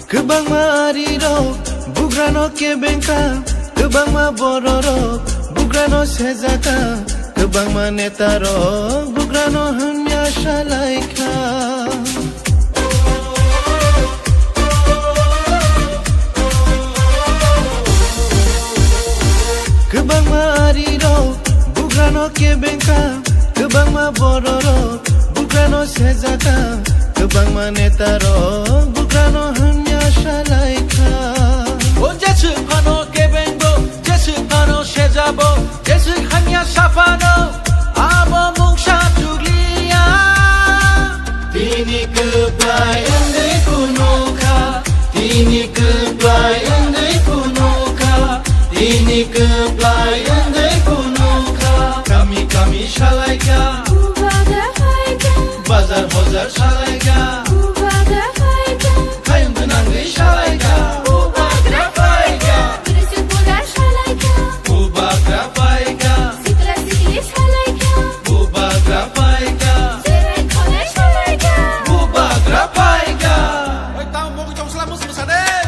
Kebang mariro, bugrano kebengka, kebang ma bororo, bugrano sezaka, kebang ma netaro, bugrano hanya shalaika. Kebang mariro, bugrano kebengka, kebang ma bororo, bugrano sezaka, kebang ma netaro, bugrano hanya shalaika. O jesu pano kebengo, jesu pano shezabo, jesu hanya safano, abo mungsha tulia. Tini kebayan de kunuka, tini kebayan de kunuka, tini kebayan de kunuka. Kami shalaika, bazar hozar shalaika. Kayın dınangı şalayka, Ubagra fayga, Ubagra fayga, Ubagra fayga, Ubagra fayga. Oi tahu mau kecong selamu sebesar deh.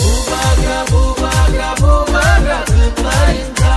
Ubagra, Ubagra, Ubagra kıplayınca.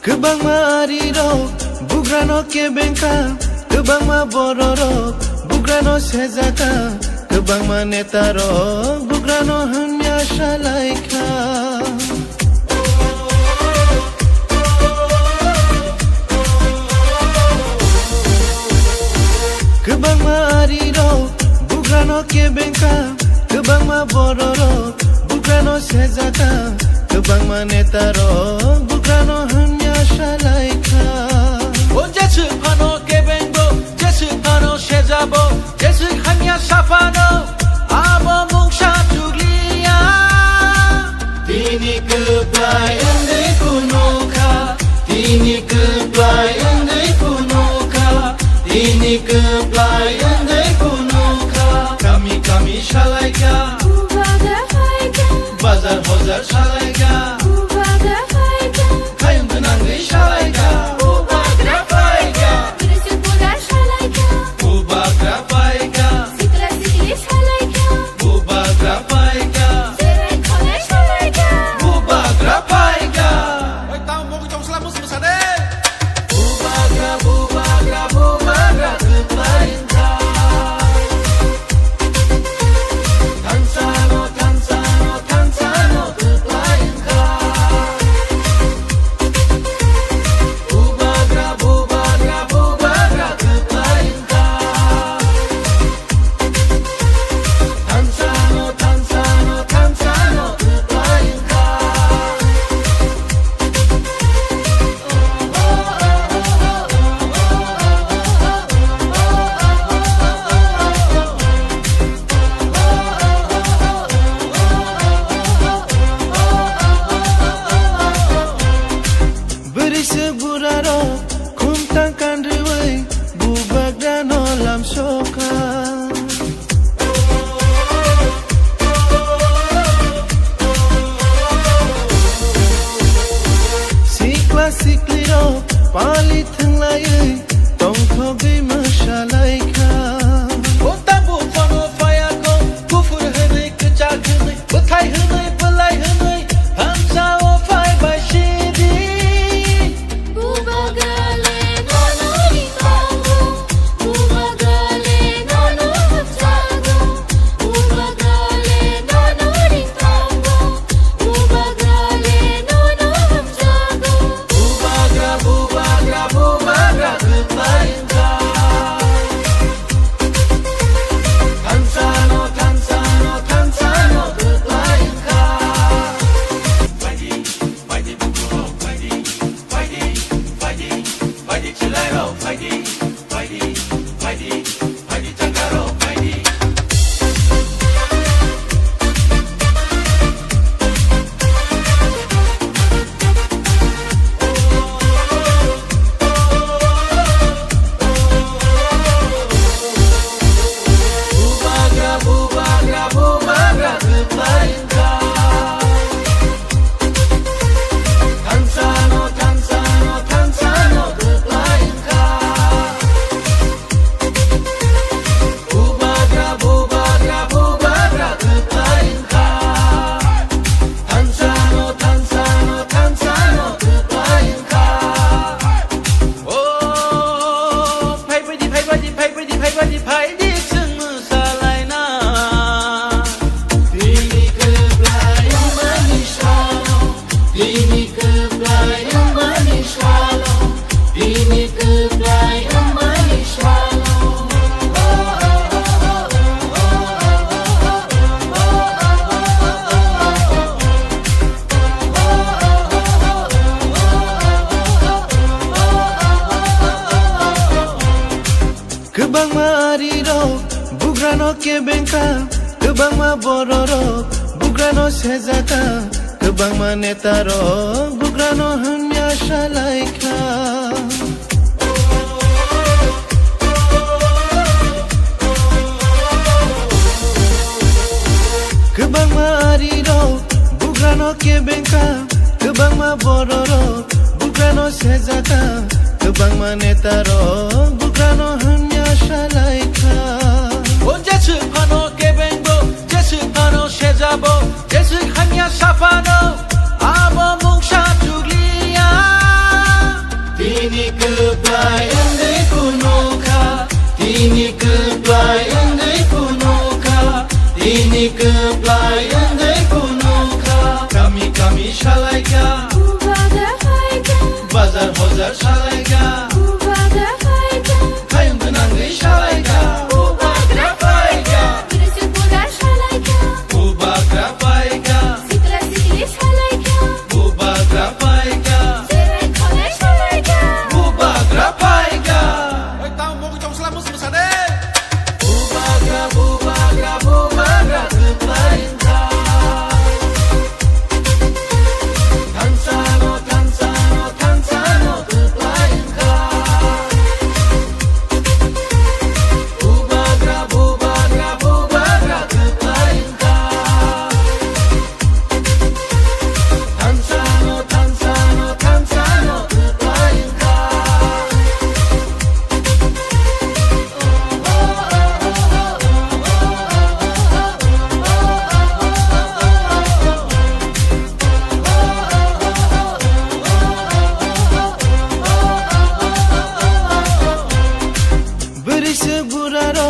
Kebang mariro, bugrano kebenka, kebang mabororo, bugrano sezaka, kebang manetaro, bugrano hanya shalaika. Kebang mariro, bugrano kebenka, kebang mabororo, bugrano sezaka, kebang manetaro, bugrano hanya shalaika. Onje chupano kebengo, jesu pano shezabo, jesu hanya shafano, abo mungsha tulia. Dini kebayan de kunoka, dini kebayan de kunoka, dini kebayan de kunoka. Kami shalaika, bazar hozar shalaika, kayın dönangı shalaika. Seguraro, kuntangkan riwai, bubak dan olam soka. Sikla sikliro, palit henglayai, tongkogi masyalaika. Otabu kono fayako, kufur henai kecak henai, bekai henai, belai henai, hamsa o fay by shidi. Kebang mariro, bugrano kebenka, kebang mabororo, bugrano sezaka, kebang manetaro, bugrano hanya shalaika. Kebang mariro, bugrano kebenka, kebang mabororo, bugrano sezaka, kebang manetaro, bugrano hanya shalaika. Onje chupano kebengo, jesu pano shezabo, jesu hanya shafano, abo mungsha tulia. সালাইকা Bubaga fayda, বাজার হাজার সালাইকা bubaga fayda, খায়ুম নাঙ্গি সালাইকা bubaga fayda. Birisi bugar shalayka, বুবাগ্রা পাইকা sikra sikri shalayka, বুবাগ্রা পাইকা sirai khole shalayka. বুবাগ্রা পাইকা Oi, tá um pouco de Islam muslim sana. বুবাগ্রা বুবাগ্রা বুবাগ্রা পাইকা Kansano kansano kansano painka Bubagra bubagra bubagra painka Kansano kansano kansano painka Birisi buraro